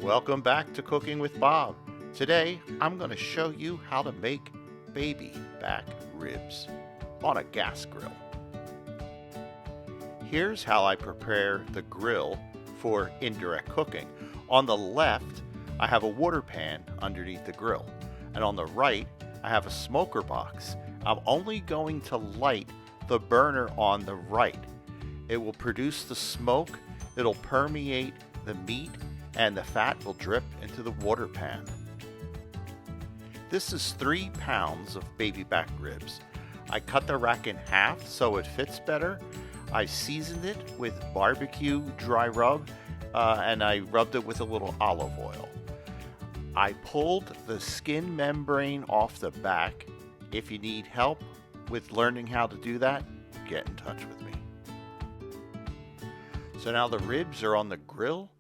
Welcome back to Cooking with Bob. Today I'm going to show you how to make baby back ribs on a gas grill. Here's how I prepare the grill for indirect cooking. On the left, I have a water pan underneath the grill, and on the right, I have a smoker box. I'm only going to light the burner on the right. It will produce the smoke, it'll permeate the meat, and the fat will drip into the water pan. This is 3 pounds of baby back ribs. I cut the rack in half so it fits better. I seasoned it with barbecue dry rub and I rubbed it with a little olive oil. I pulled the skin membrane off the back. If you need help with learning how to do that, get in touch with me. So now the ribs are on the grill.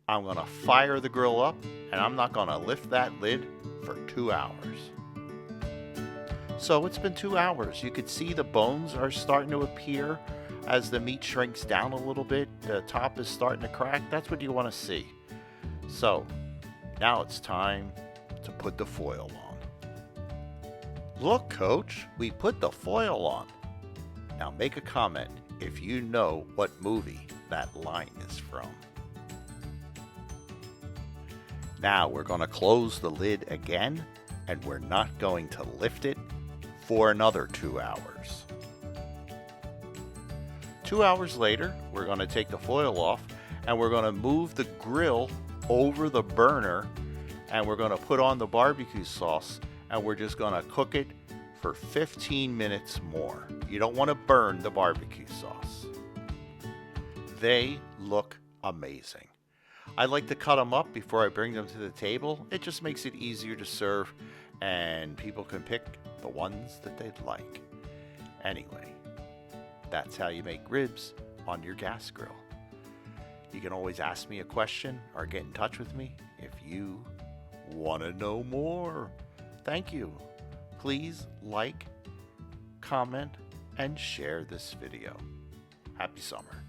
I'm going to fire the grill up, and I'm not going to lift that lid for 2 hours. So it's been 2 hours. You can see the bones are starting to appear as the meat shrinks down a little bit. The top is starting to crack. That's what you want to see. So now it's time to put the foil on. Look, Coach, we put the foil on. Now make a comment if you know what movie that line is from. Now we're going to close the lid again, and we're not going to lift it for another 2 hours. 2 hours later, we're going to take the foil off, and we're going to move the grill over the burner, and we're going to put on the barbecue sauce, and we're just going to cook it for 15 minutes more. You don't want to burn the barbecue sauce. They look amazing. I like to cut them up before I bring them to the table. It just makes it easier to serve, and people can pick the ones that they'd like. Anyway, that's how you make ribs on your gas grill. You can always ask me a question or get in touch with me if you want to know more. Thank you. Please like, comment, and share this video. Happy summer.